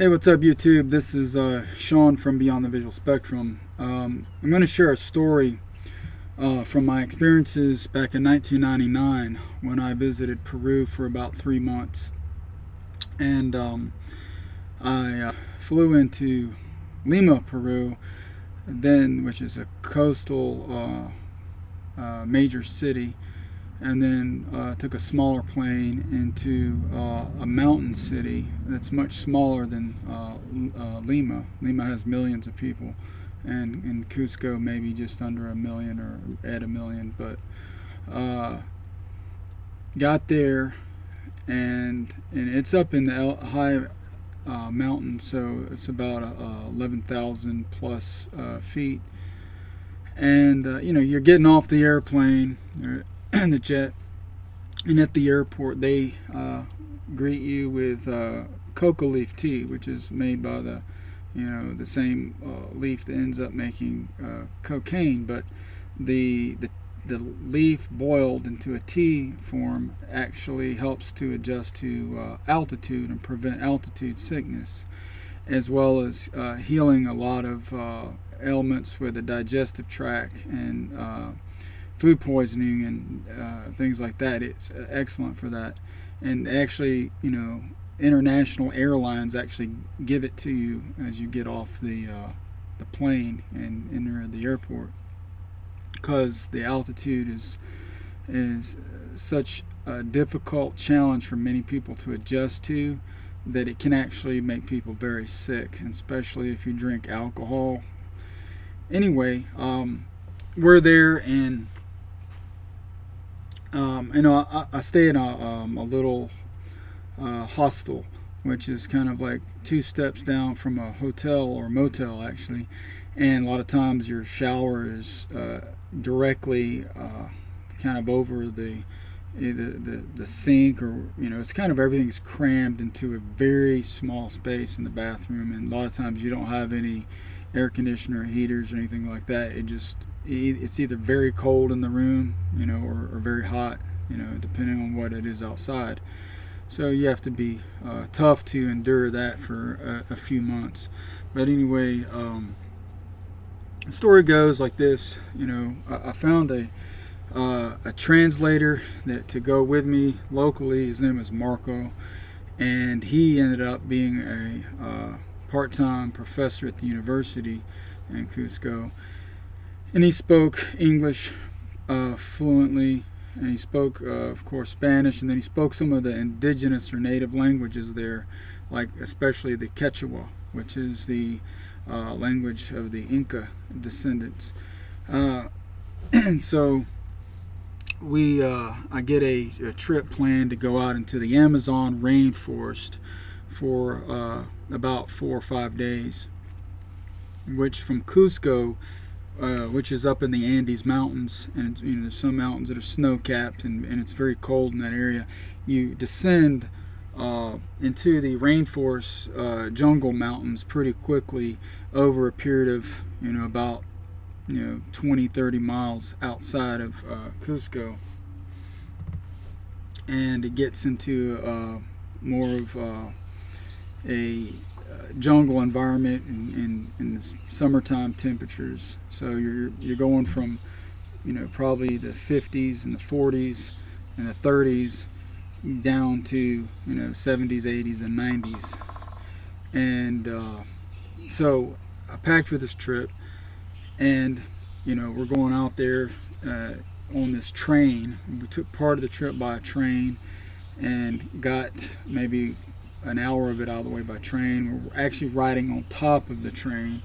Hey, what's up, YouTube? This is Sean from Beyond the Visual Spectrum. I'm going to share a story from my experiences back in 1999 when I visited Peru for about 3 months. And I flew into Lima, Peru, which is a coastal major city, and then took a smaller plane into a mountain city that's much smaller than Lima. Lima has millions of people, and in Cusco maybe just under a million or at a million. But got there, and it's up in the high mountain, so it's about 11,000 plus feet. And you're getting off the airplane, the jet, and at the airport they greet you with coca leaf tea, which is made by the same leaf that ends up making cocaine, but the leaf boiled into a tea form actually helps to adjust to altitude and prevent altitude sickness, as well as healing a lot of ailments with the digestive tract and food poisoning and things like that. It's excellent for that. And actually, international airlines actually give it to you as you get off the plane and enter the airport, because the altitude is such a difficult challenge for many people to adjust to, that it can actually make people very sick, and especially if you drink alcohol. Anyway, we're there, and I stay in a little hostel, which is kind of like 2 steps down from a hotel or motel, actually. And a lot of times your shower is directly kind of over the sink, or it's kind of, everything's crammed into a very small space in the bathroom, and a lot of times you don't have any air conditioner, heaters, or anything like that. It's either very cold in the room, or very hot, depending on what it is outside. So you have to be tough to endure that for a few months. But anyway, the story goes like this. I found a translator to go with me locally. His name is Marco, and he ended up being a part-time professor at the university in Cusco. And he spoke English fluently, and he spoke, of course, Spanish, and then he spoke some of the indigenous or native languages there, like especially the Quechua, which is the language of the Inca descendants. And so I get a trip planned to go out into the Amazon rainforest for about 4 or 5 days, which from Cusco, which is up in the Andes Mountains, and there's some mountains that are snow-capped, and it's very cold in that area. You descend into the rainforest jungle mountains pretty quickly over a period of about 20-30 miles outside of Cusco, and it gets into more of a jungle environment in the summertime temperatures. So you're going from probably the 50s and the 40s and the 30s down to 70s, 80s, and 90s. And so I packed for this trip, and we're going out there on this train. We took part of the trip by a train and got maybe an hour of it out of the way by train. We're actually riding on top of the train,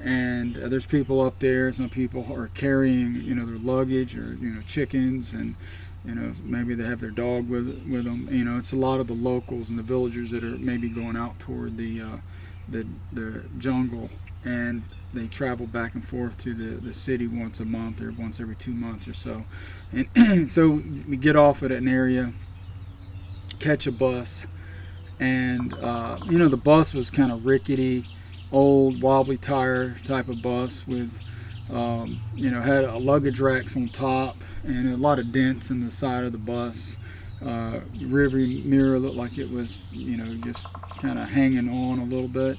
and there's people up there. Some people are carrying their luggage, or chickens, and maybe they have their dog with them. It's a lot of the locals and the villagers that are maybe going out toward the jungle, and they travel back and forth to the city once a month or once every 2 months or so. And so we get off at an area, catch a bus, and the bus was kind of rickety, old, wobbly tire type of bus with had a luggage racks on top and a lot of dents in the side of the bus. River mirror looked like it was, just kind of hanging on a little bit.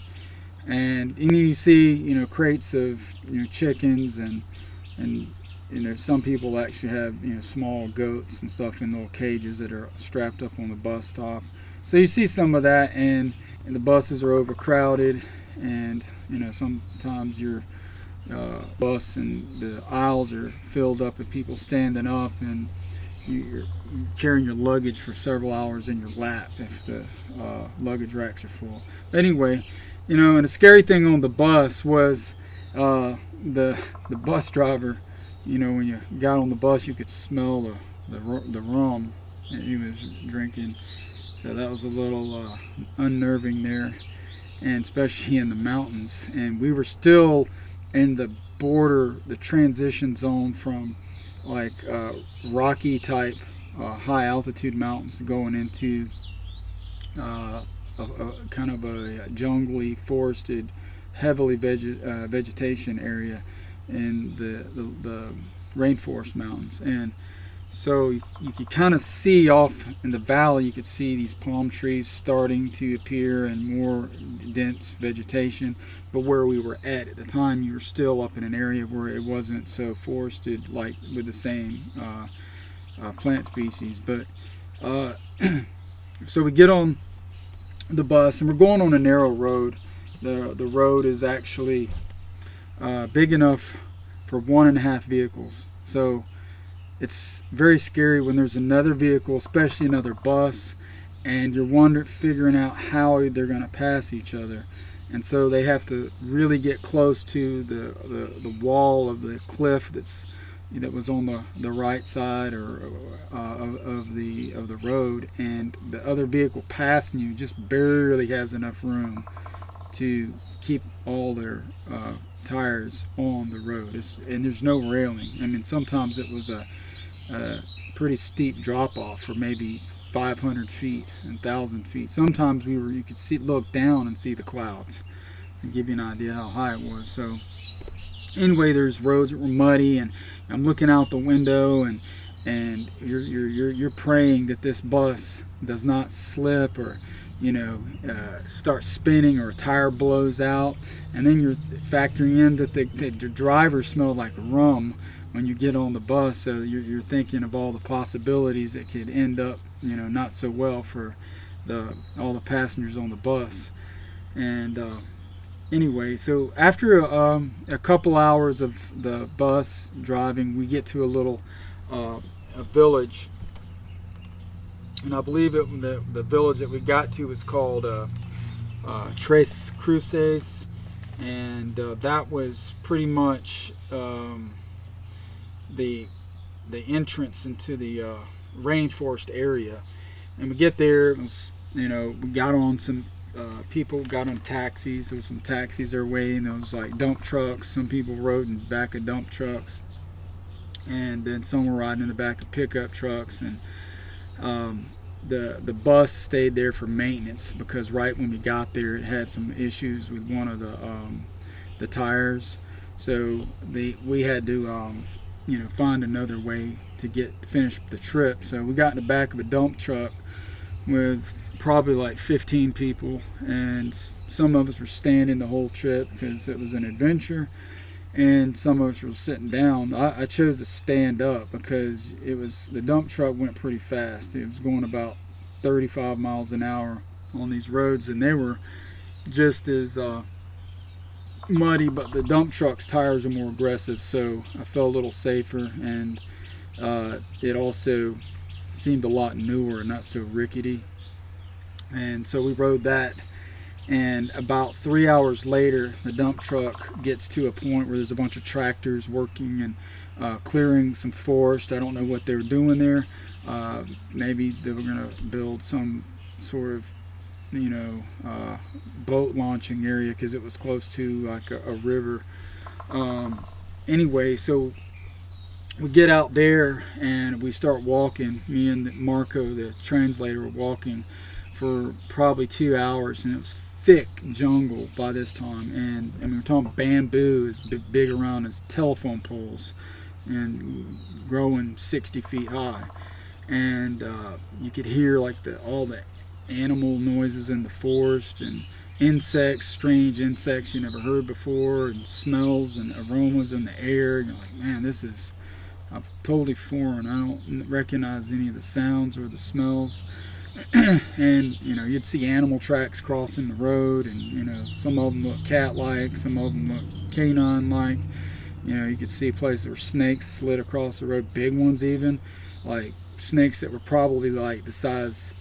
And then you see, crates of, chickens, and some people actually have, small goats and stuff in little cages that are strapped up on the bus top. So you see some of that, and the buses are overcrowded, and sometimes your bus and the aisles are filled up with people standing up, and you're carrying your luggage for several hours in your lap if the luggage racks are full. But anyway, and the scary thing on the bus was the bus driver. When you got on the bus, you could smell the rum that he was drinking. So that was a little unnerving there, and especially in the mountains. And we were still in the transition zone from like rocky type high altitude mountains going into a kind of a jungly, forested, heavily vegetation area in the rainforest mountains. And so you could kind of see off in the valley, you could see these palm trees starting to appear and more dense vegetation. But where we were at the time, you were still up in an area where it wasn't so forested, like with the same plant species. But so we get on the bus, and we're going on a narrow road. The road is actually big enough for 1.5 vehicles. So it's very scary when there's another vehicle, especially another bus, and you're figuring out how they're going to pass each other. And so they have to really get close to the wall of the cliff that was on the right side or of the road, and the other vehicle passing you just barely has enough room to keep all their tires on the road. And there's no railing. I mean, sometimes it was a pretty steep drop off for maybe 500 feet and 1,000 feet. Sometimes you could look down and see the clouds and give you an idea how high it was. So anyway, there's roads that were muddy, and I'm looking out the window, and you're praying that this bus does not slip or start spinning or a tire blows out. And then you're factoring in that the driver smelled like rum when you get on the bus, so you're thinking of all the possibilities that could end up not so well for all the passengers on the bus. And anyway, so after a couple hours of the bus driving, we get to a little a village, and I believe the village that we got to was called Tres Cruces, and that was pretty much the entrance into the rainforest area. And we get there, it was, we got on some people got on taxis. There were some taxis their way, and there was like dump trucks. Some people rode in the back of dump trucks, and then some were riding in the back of pickup trucks. And the bus stayed there for maintenance, because right when we got there, it had some issues with one of the tires. So we had to find another way to finish the trip. So we got in the back of a dump truck with probably like 15 people, and some of us were standing the whole trip because it was an adventure, and some of us were sitting down. I chose to stand up because the dump truck went pretty fast. It was going about 35 miles an hour on these roads, and they were just as muddy, but the dump truck's tires are more aggressive, so I felt a little safer, and it also seemed a lot newer, not so rickety. And so we rode that, and about 3 hours later, the dump truck gets to a point where there's a bunch of tractors working and clearing some forest. I don't know what they were doing there. Maybe they were going to build some sort of boat launching area, because it was close to like a river. Anyway, so we get out there and we start walking. Me and Marco, the translator, were walking for probably 2 hours, and it was thick jungle by this time. And I mean, we're talking bamboo is big around as telephone poles and growing 60 feet high. and you could hear like all the animal noises in the forest, and insects, strange insects you never heard before, and smells and aromas in the air. And you're like, man, this is totally foreign. I don't recognize any of the sounds or the smells. And you'd see animal tracks crossing the road, and some of them look cat-like, some of them look canine-like. You could see places where snakes slid across the road, big ones even, like snakes that were probably like the size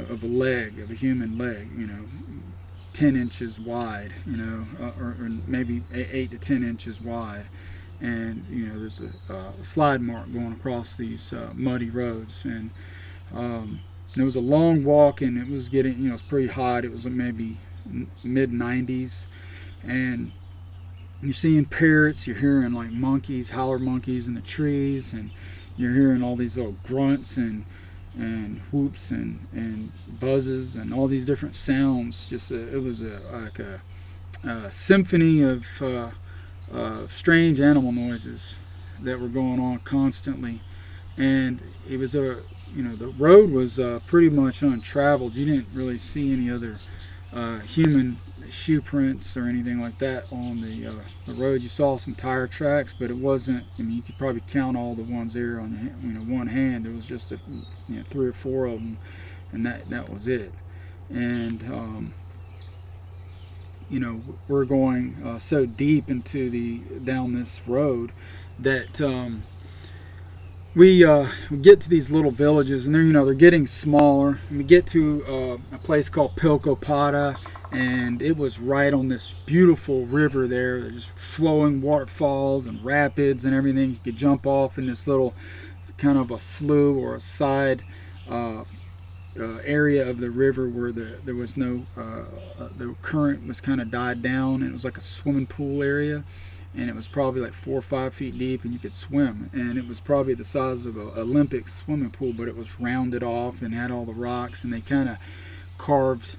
of a leg, of a human leg, 10 inches wide, or maybe 8 to 10 inches wide. And there's a slide mark going across these muddy roads. And it was a long walk, and it was getting, it was pretty hot. It was maybe mid 90s, and you're seeing parrots, you're hearing like monkeys, howler monkeys in the trees, and you're hearing all these little grunts and whoops and buzzes and all these different sounds. Just it was like a symphony of strange animal noises that were going on constantly. And it was the road was pretty much untraveled. You didn't really see any other human shoe prints or anything like that on the roads. You saw some tire tracks, but it wasn't. You could probably count all the ones there on one hand. It was just 3 or 4 of them, and that was it. And we're going so deep into down this road that we get to these little villages, and they're getting smaller. And we get to a place called Pilcopata, and it was right on this beautiful river there. There's just flowing waterfalls and rapids and everything. You could jump off in this little kind of a slough or a side area of the river where there was no the current was kind of died down, and it was like a swimming pool area, and it was probably like 4 or 5 feet deep, and you could swim. And it was probably the size of an Olympic swimming pool, but it was rounded off and had all the rocks, and they kind of carved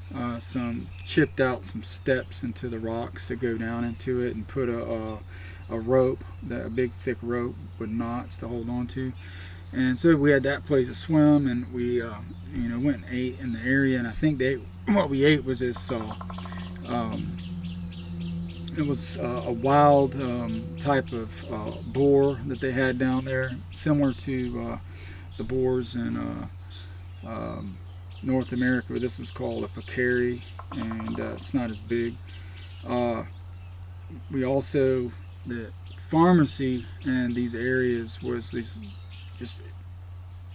chipped out some steps into the rocks to go down into it, and put a rope, a big thick rope with knots to hold on to. And so we had that place to swim, and we went and ate in the area. And I think what we ate was this it was a wild type of boar that they had down there, similar to the boars in North America. This was called a peccary, and it's not as big. We also, the pharmacy in these areas was these just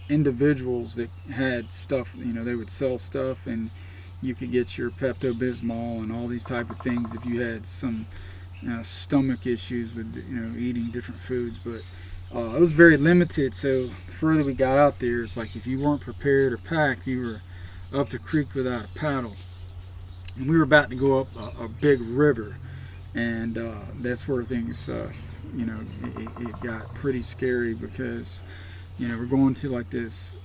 individuals that had stuff. They would sell stuff, and you could get your Pepto-Bismol and all these type of things if you had some stomach issues with eating different foods. But it was very limited. So the further we got out there, it's like if you weren't prepared or packed, you were up the creek without a paddle. And we were about to go up a big river, and that's where things it got pretty scary, because we're going to like this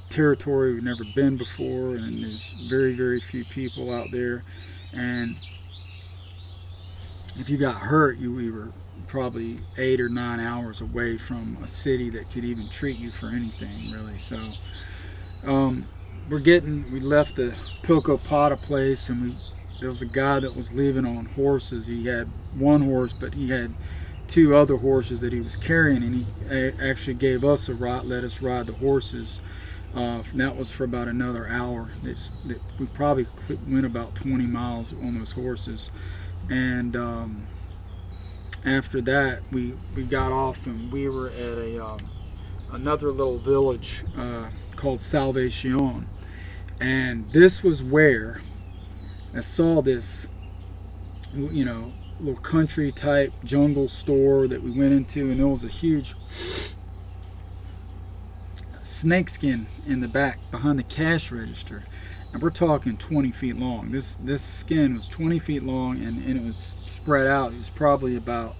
territory we've never been before, and there's very, very few people out there. And if you got hurt, we were probably 8 or 9 hours away from a city that could even treat you for anything, really. So we left the Pilcopata place, and there was a guy that was leaving on horses. He had one horse, but he had 2 other horses that he was carrying, and he actually gave us a ride, let us ride the horses. That was for about another hour. We probably went about 20 miles on those horses. And after that, we got off, and we were at another little village called Salvation. And this was where I saw this, little country type jungle store that we went into, and there was a huge snakeskin in the back behind the cash register, and we're talking 20 feet long. This skin was 20 feet long, and it was spread out. It was probably about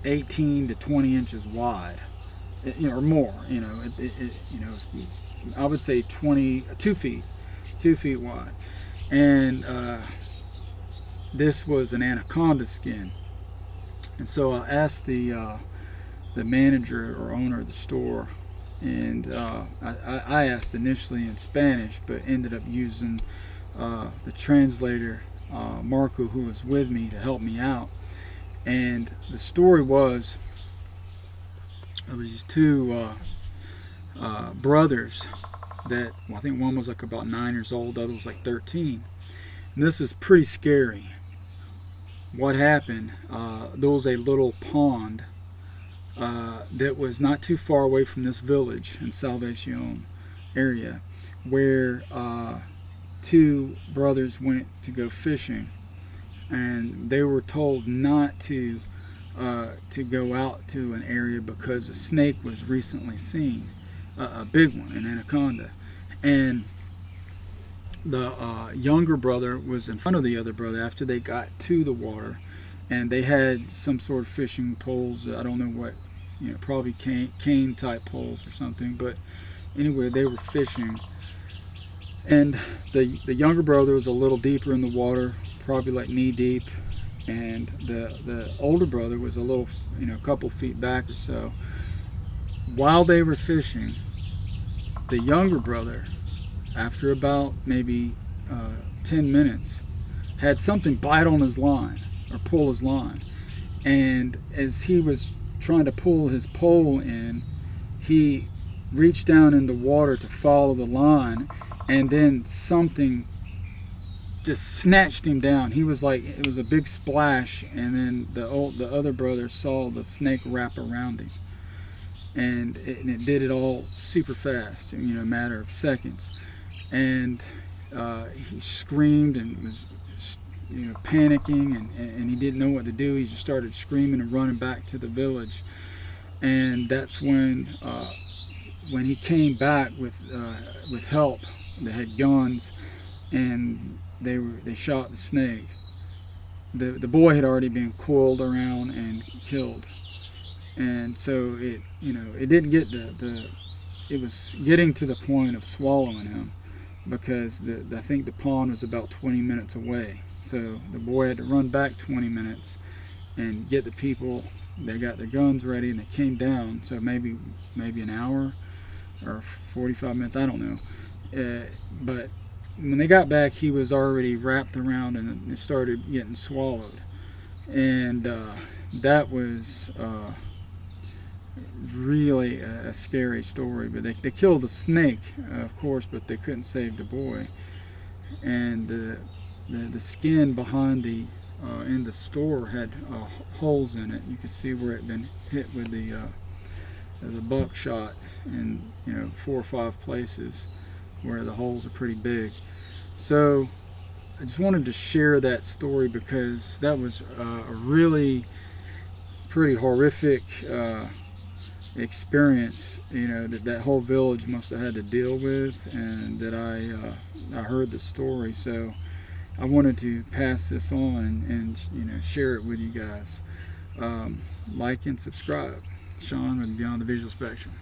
18 to 20 inches wide, or more. I would say 2 feet wide, and this was an anaconda skin. And so I asked the manager or owner of the store and I asked initially in Spanish, but ended up using the translator Marco, who was with me, to help me out. And the story was, it was these two brothers that, well, I think one was like about 9 years old, the other was like 13. And this was pretty scary. What happened, there was a little pond that was not too far away from this village in Salvacion area, where two brothers went to go fishing, and they were told not to go out to an area because a snake was recently seen, a big one, an anaconda. And the younger brother was in front of the other brother after they got to the water, and they had some sort of fishing poles. I don't know what, probably cane type poles or something. But anyway, they were fishing, and the younger brother was a little deeper in the water, probably like knee deep, and the older brother was a little, a couple feet back or so. While they were fishing, the younger brother, after about maybe 10 minutes, had something bite on his line or pull his line. And as he was trying to pull his pole in, he reached down in the water to follow the line, and then something just snatched him down. He was like, it was a big splash, and then the other brother saw the snake wrap around him. And it did it all super fast, a matter of seconds. And he screamed and was, panicking, and he didn't know what to do. He just started screaming and running back to the village. And that's when he came back with help. They had guns, and they shot the snake. The boy had already been coiled around and killed. And so it didn't get it was getting to the point of swallowing him, because I think the pond was about 20 minutes away. So the boy had to run back 20 minutes and get the people. They got their guns ready, and they came down. So maybe an hour or 45 minutes, I don't know. But when they got back, he was already wrapped around and it started getting swallowed. And that was really a scary story. But they killed the snake, of course, but they couldn't save the boy. And the skin behind in the store had holes in it. You could see where it had been hit with the buckshot in 4 or 5 places where the holes are pretty big. So I just wanted to share that story because that was a really pretty horrific experience, that whole village must have had to deal with, and that I heard the story. So I wanted to pass this on and share it with you guys. Like and subscribe. Sean with Beyond the Visual Spectrum.